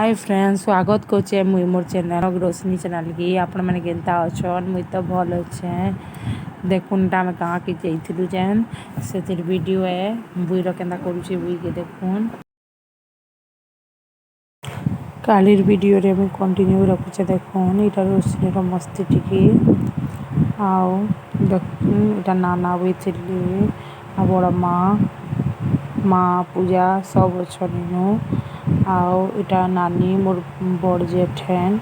Hi friends, स्वागत करछे मुई मोर चैनल रोशनी चैनल की। आपण माने केनता अछन? मुई तो भल अच्छे। देखुनटा में कहाँ के जाइथिलु जेन से वीडियो है बुईर केनता करूछे बुई के देखुन। कालीर वीडियो रे मैं कंटिन्यू रखुछे देखुन। इटा रोशनी रो मस्ती टिकी आउ देखुन इटा नाना बुईथिली आ बड़ माँ पूजा सब अच्छनु आउ इटा नानी मोर बड़ जेठेन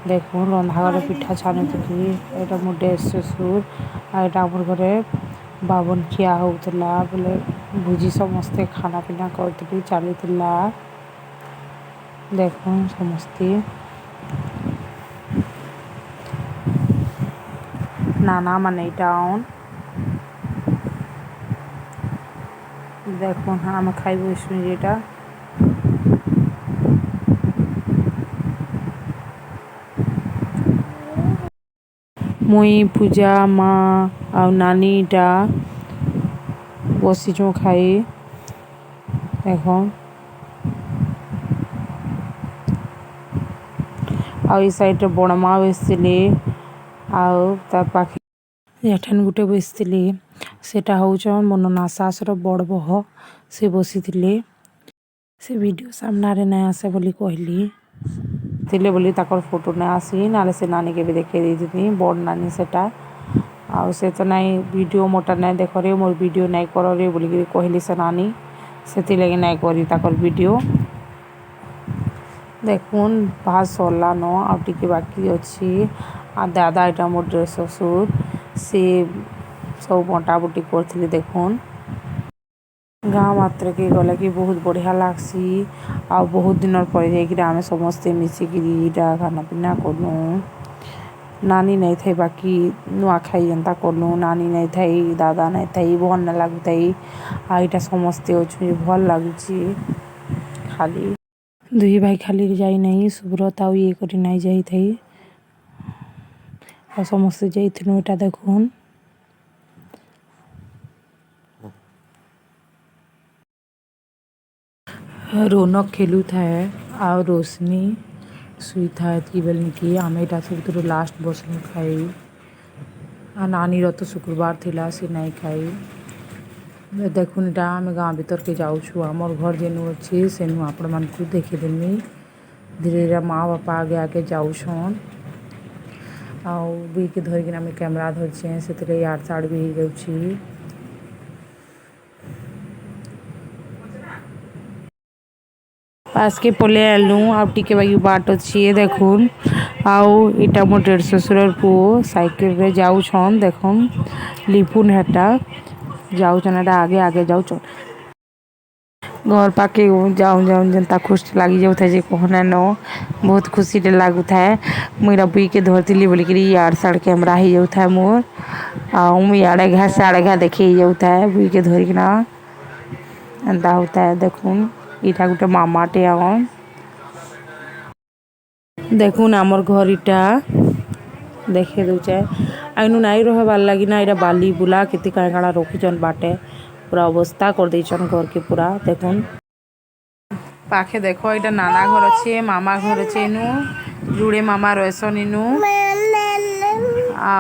देखुन रंधा घरे पिठा छानुथली। एटा मोर डेढ़ ससुर आ एटा हमर घरे बावन खिया होउतला बोले भुजी समस्ते खाना पीना करथली चलुथला। देखुन समस्ते नाना माने इटा ऑन देखुन हाँ मैं खाइबो इसमें जेटा मुई पूजा माँ आ नानी इटा बसीचु खाई देखुन। आ ई साइड बड़ माँ बसथिली आउ तार पाखे जेठन गुटे बसथिली सेटा होउछन मोर नना सासर बड़ बह से बसीथिले। से वीडियो सामना रे नहीं आसे बोली कहली थिले बोली ताकर फोटो नहीं आसी नाले से नानी के भी देखे देती बड़ नानी सेटा आउ से तो नहीं वीडियो मोटा नहीं देख रे मोर वीडियो नहीं कर रे बोली कहली से नानी से लगे नहीं करी ताकर वीडियो देखुन भात सरला न आ टिके बाकी अच्छी आ दादा इटा मोर डेढ़ ससुर से सब बंटा बुटी करथिले देखुन। गाँव मात्र के गले कि बहुत बढ़िया लागसी आ बहुत दिन पर जाकि आम समस्ते मिसिकी खाना पीना कलु। नानी नहीं थे बाकी नुआखाई जनता कलु नानी नहीं थी दादा नहीं थी भल नहीं लगुथी आ इटा समस्ते अच्छे भल लगुची। खाली दुई भाई खाली जाई नहीं सुब्रत आउ ये करी नहीं जाई थी आ समस्ते जाइथिनु इटा देखुन। रोनक खेलू था और रोशनी सुई था कि बेल की आम एटा सब लास्ट बसन खाई आ नानी तो शुक्रवार थिला से नहीं खाई। देखुन इटा आम गाँ भीतर के जाऊँ आमर घर जेनु अच्छी सेनु आपण मान को देखीदेमी धीरे धीरे माँ बापा आगे आगे जाऊन आउ बी के धरिकी आम कैमेरा धरछे से यार साड़ भी हो जाऊँ। पास के पले आलू आ टिके बाकी बाट अच्छी देखुन आउ इटा मोर डेढ़ ससुर पुओ साइकिल रे जाऊन देखुन लिपुन हेटा जाऊन एटा आगे आगे जाऊन घर पाके जाऊन जनता खुश लगी जाऊे जे कहना न बहुत खुशी लगू था। मुझे बुई के धरती बोलिकी यार साड़ कैमरा ही जाऊ था मोर आड़े घा साड़े घा देखे जाऊे बुई के धरिकिना एंता होता है। देखुन इटा गोटे मामाटे आन देखुन आमर घर इटा देखे दूचे आइनु नाई रहबार लगी ना इटा बाली बुला केते काँ काଣା रखुचन बाटे पूरा अवस्था कर देछन घर के पूरा देखुन। पाखे देखो इटा नाना घर अच्छे मामा घर अच्छे इनु जुड़े मामा रहसन इनु आ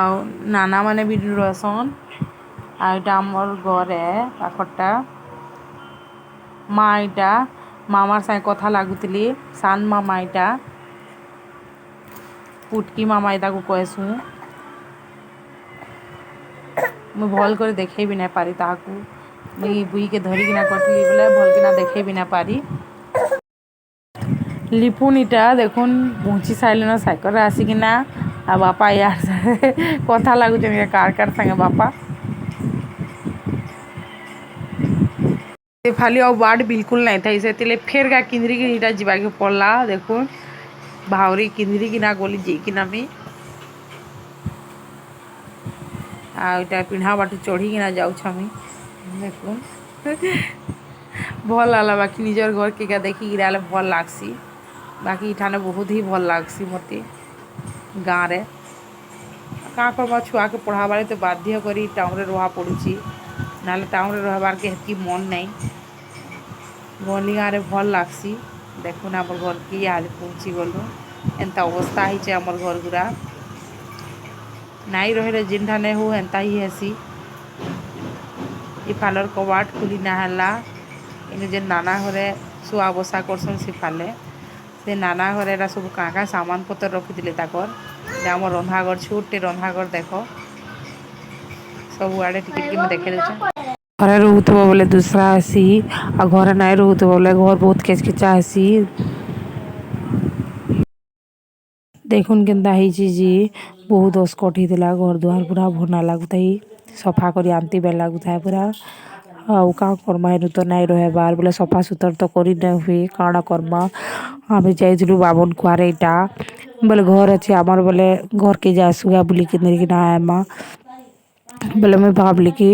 नाना माने भी रहसन आ इटा आमर घर है पाखटा माँ इटा मामार साथ कथा लगुली सान मामा इटा पुटकी मामा इटा को कहसू मुझे भल कर देखे भी नहीं पारी ताकू मुई बुई के धरिकिना करथली बोले भल किना देखे भी नहीं पारी। लिपुन इटा देखुन पहुँची सारे साइकेल आसिकिना आ बापा यार कथा लगुन कार कार संगे बापा फाली और बाट बिल्कुल नहीं था से फेर गा किंदरी की इटा जीवा के पड़ला देखुन भावरी किंदरी की ना गली जेकिना मी आटा पिढ़ा बाट चढ़ी किना जाऊँ देखुन भल लागला बाकी निजर घर के देखी गिरा भल लागसी बाकी इठाने बहुत ही भल लागसी मते गाँव रे क्या करवा छुआ के पढ़ाबारे तो बाध्य करी टाउन रे रहा पड़ुची ना टाउन रे रहबार के हेतकी मन नहीं गली गाँव रे भल लागसी ଦେଖୁନ୍ ଆମର୍ ଘର୍କେ ଇହାଦେ ପହଞ୍ଚି ଗଲୁ। ଏନ୍ତା ଅବସ୍ଥା ହେଇଛେ ଆମର୍ ଘର୍ ଗୁରା। ନାଇଁ ରହେଲେ ଯେନ୍ଟା ନାଇଁ ହଉ ହେନ୍ତା ହି ହେସି। ଇଫାଲର୍ କବାଟ୍ ଖୁଲି ନାଇଁ ହେଲା। ଇନେ ଯେନ୍ ନାନା ଘରେ ଶୁଆ ବସା କରସନ୍ ସେଫାଲେ। ସେ ନାନା ଘରେ ଏଟା ସବୁ କାଁ କାଁ ସାମାନ୍ ପତର୍ ରଖିଥିଲେ ତାକର୍। ଆମର୍ ରନ୍ଧାଘର୍ ଛୋଟ୍ଟେ ରନ୍ଧାଘର୍ ଦେଖ। ସବୁଆଡ଼େ ଟିକେ ଟିକେ ମୁଇଁ ଦେଖେଇ ଦଉଚେଁ। ଘରେ ରହୁଥିବ ବୋଲେ ଦୁସ୍ରା ହେସି। ଆଉ ଘରେ ନାଇଁ ରହୁଥିବ ବୋଲେ ଘର୍ ବହୁତ୍ କେଚ୍ କେଚା ହେସି। ଦେଖୁନ୍ କେନ୍ତା ହେଇଛେ ଯେ ବହୁତ୍ ଅସ୍କଟ୍ ହେଇଥିଲା। ଘର୍ ଦୁଆର୍ ପୁରା ଭଲ୍ ନାଇଁ ଲାଗୁଥାଇ। ସଫା କରି ଆନତି ବେଲ୍ ଲାଗୁଥାଏ ପୁରା। ଆଉ କାଁ କର୍ମା ଏନୁ ତ ନାଇଁ ରହେବାର୍ ବୋଲେ ସଫା ସୁତର୍ ତ କରି ନାଇଁ ହୁଏ। କାଣା କର୍ମା। ଆମେ ଯାଇଥିଲୁ ବାମୁନଖୁଆରେ ଇଟା ବୋଲେ ଘର୍ ଅଛେ ଆମର୍ ବୋଲେ ଘର୍କେ ଯାଏସୁଁ ବୁଲିକିନା ଆଏମା। ବେଲେ ମୁଇଁ ଭାବ୍ଲି କି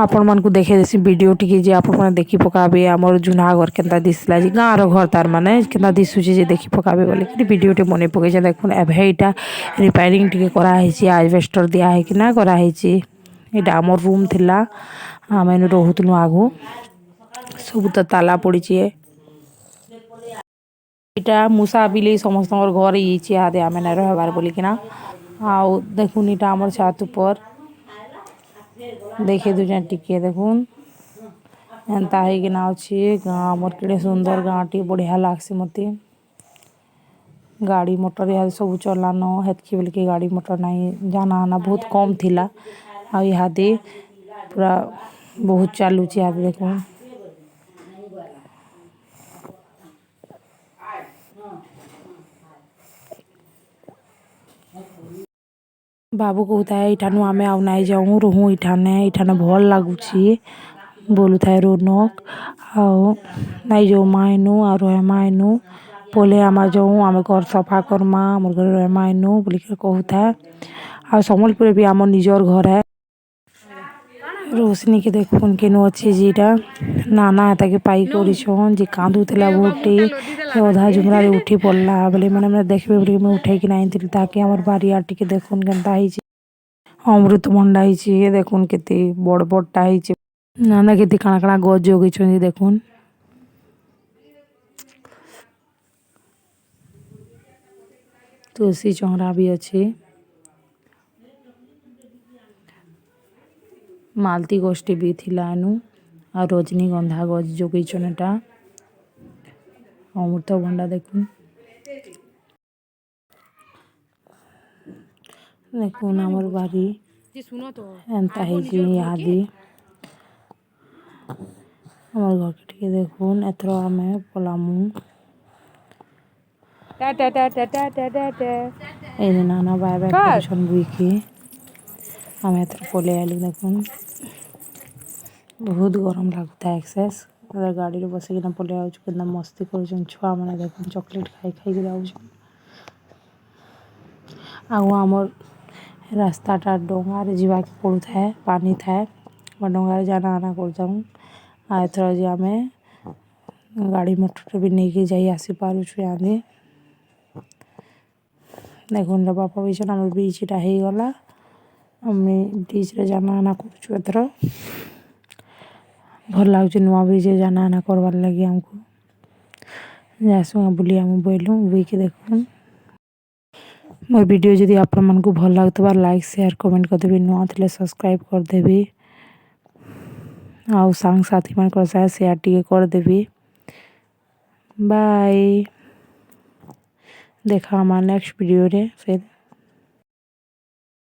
ଆପଣମାନ୍କୁ ଦେଖେଇ ଦେସିଁ ଭିଡ଼ିଓ ଟିକେ ଯେ ଆପଣମାନେ ଦେଖି ପକାବେ ଆମର୍ ଜୁହ୍ନା ଘର୍ କେନ୍ତା ଦିସ୍ଲା ଯେ ଗାଁର ଘର୍ ତାର୍ ମାନେ କେନ୍ତା ଦିଶୁଛେ ଯେ ଦେଖି ପକାବେ ବୋଲିକିରି ଭିଡ଼ିଓଟେ ବନେଇ ପକେଇଛେଁ। ଦେଖୁନ୍ ଏବେ ଇଟା ରିପାରିଂ ଟିକେ କରାହେଇଛେ। ଆଜବେଷ୍ଟର୍ ଦିଆ ହେଇକିନା କରାହେଇଛେ। ଇଟା ଆମର୍ ରୁମ୍ ଥିଲା। ଆମେ ଏନୁ ରହୁଥିଲୁ ଆଘୁ। ସବୁ ତ ତାଲା ପଡ଼ିଛେ। ଇଟା ମୂଷା ବିଲେଇ ସମସ୍ତଙ୍କର୍ ଘର୍ ହେଇଯାଇଛେ ଇହାଦେ ଆମେ ନାଇଁ ରହେବାର୍ ବୋଲିକିନା। ଆଉ ଦେଖୁନ୍ ଇଟା ଆମର୍ ଛାତ୍ ଉପର୍। ଦେଖେଇ ଦଉଚେଁ ଟିକେ ଦେଖୁନ୍। ଏନ୍ତା ହେଇକିନା ଅଛେ ଗାଁ ଆମର୍ କେଡ଼େ ସୁନ୍ଦର୍ ଗାଁଟେ ବଢ଼ିଆ ଲାଗ୍ସି ମତେ। ଗାଡ଼ି ମଟର୍ ଇହାଦେ ସବୁ ଚଲାନ। ହେତ୍କି ବେଲ୍କେ ଗାଡ଼ି ମଟର୍ ନାଇଁ ଯାନା ଆନା ବହୁତ୍ କମ୍ ଥିଲା। ଆଉ ଇହାଦେ ପୁରା ବହୁତ୍ ଚାଲୁଛେ ଇହାଦେ ଦେଖୁନ୍। ବାବୁ କହୁଥାଏ ଇଠାନୁ ଆମେ ଆଉ ନାଇଁ ଯାଉଁ ରହୁଁ ଇଠାନେ ଭଲ୍ ଲାଗୁଛେ ବୋଲୁଥାଏ ରୋନକ୍। ଆଉ ନାଇଁ ଯାଉମା ଏନୁ ଆଉ ରହେମା ଏନୁ। ପଲେ ଆମେ ଯାଉଁ ଆମେ ଘର୍ ସଫା କର୍ମା ଆମର୍ ଘରେ ରହେମା ଏନୁ ବୋଲିକରି କହୁଥାଏ। ଆଉ ସମ୍ବଲପୁରରେ ବି ଆମର୍ ନିଜର୍ ଘର୍ ଏ। ରୋଶନୀକେ ଦେଖୁନ୍ କେନୁ ଅଛେ ଯେ ଇଟା ନାନା ହେତାକେ ପାଇ କରିଛନ୍ ଯେ କାନ୍ଦୁଥିଲା ବହୁତ୍ଟେ। ଅଧା ଝୁମ୍ରାରେ ଉଠି ପଡ୍‌ଲା ବେଲେ ମାନେ ଦେଖ୍ବେ ବୋଲିକି ମୁଇଁ ଉଠେଇକିନା ଆନିଥିଲି ତାହାକେ। ଆମର୍ ବାରିଆଡ଼୍ ଟିକେ ଦେଖୁନ୍ କେନ୍ତା ହେଇଛେ। ଅମୃତଭଣ୍ଡା ହେଇଛେ ଦେଖୁନ୍ କେତେ ବଡ଼୍ ବଡ଼୍‌ଟା ହେଇଛେ। ନାନା କେତେ କାଣା କାଣା ଗଛ୍ ଜଗେଇଛନ୍ ଯେ ଦେଖୁନ୍। ତୁଳସୀ ଚଉଁରା ବି ଅଛେ। ମାଲ୍ତି ଗଛ୍ଟେ ବି ଥିଲା ଏନୁ। ଆଉ ରଜ୍ନୀଗନ୍ଧା ଗଛ୍ ଜଗେଇଛନ୍ ଏଟା। ଅମୃତଭଣ୍ଡା ଦେଖୁନ୍। ଦେଖୁନ୍ ଆମର୍ ବାରି ଏନ୍ତା ହେଇଛେ ଇହାଦେ। ଆମର୍ ଘର୍କେ ଟିକେ ଦେଖୁନ୍ ଏଥର ଆମେ ପଲାମୁ। ଏଇନେ ନାନା ବାଏ ବାଏ କରୁଛନ୍ ବୁହିକି। ଆମେ ଏଥର ପଲେଇ ଆଏଲୁ ଦେଖୁନ୍। ବହୁତ୍ ଗରମ୍ ଲାଗୁଥାଏ ଏକ୍ସେସ୍। ଗାଡ଼ିରେ ବସିକିନା ପଲେଇ ଆଉଛୁଁ କେନ୍ତା ମସ୍ତି କରୁଛନ୍ ଛୁଆମାନେ ଦେଖୁନ୍ ଚକଲେଟ୍ ଖାଇ ଖାଇକିରି ଆଉଛନ୍। ଆଉ ଆମର୍ ରାସ୍ତାଟା ଡଙ୍ଗାରେ ଯିବାକେ ପଡ଼ୁଥାଏ ପାନି ଥାଏ। ଡଙ୍ଗାରେ ଯାନା ଆନା କରୁଥାଉଁ। ଆଉ ଏଥର ଯେ ଆମେ ଗାଡ଼ି ମଟର୍‌ରେ ବି ନେଇକି ଯାଇ ଆସି ପାରୁଛୁଁ ଇହାଦେ। ଦେଖୁନ୍ ବାପା ବଇଛନ୍ ଆମର୍ ବ୍ରିଜ୍ ଇଟା ହେଇଗଲା। ଆମେ ବ୍ରିଜ୍‌ରେ ଯାନା ଆନା କରୁଚୁ ଏଥର। ଭଲ୍ ଲାଗୁଛେ ନୂଆ ବ୍ରିଜ୍‌ରେ ଯାନା ଆନା କର୍ବାର୍ ଲାଗି ଆମ୍କୁ। ଯାଏସୁଁ ବୁଲି ଆମେ ବଏଲୁଁ ବୁହିକି ଦେଖୁନ୍। ମୋର୍ ଭିଡ଼ିଓ ଯଦି ଆପଣମାନ୍କୁ ଭଲ୍ ଲାଗୁଥିବା ଲାଇକ୍ ସେୟାର୍ କମେଣ୍ଟ କରିଦେବେ। ନୂଆ ଥିଲେ ସବ୍‌ସ୍କ୍ରାଇବ୍ କରିଦେବେ। ଆଉ ସାଙ୍ଗସାଥିମାନଙ୍କର୍ ସାଙ୍ଗେ ସେୟାର୍ ଟିକେ କରିଦେବେ। ବାଏ। ଦେଖା ହେମା ନେକ୍ସଟ୍ ଭିଡ଼ିଓରେ ଫେର୍।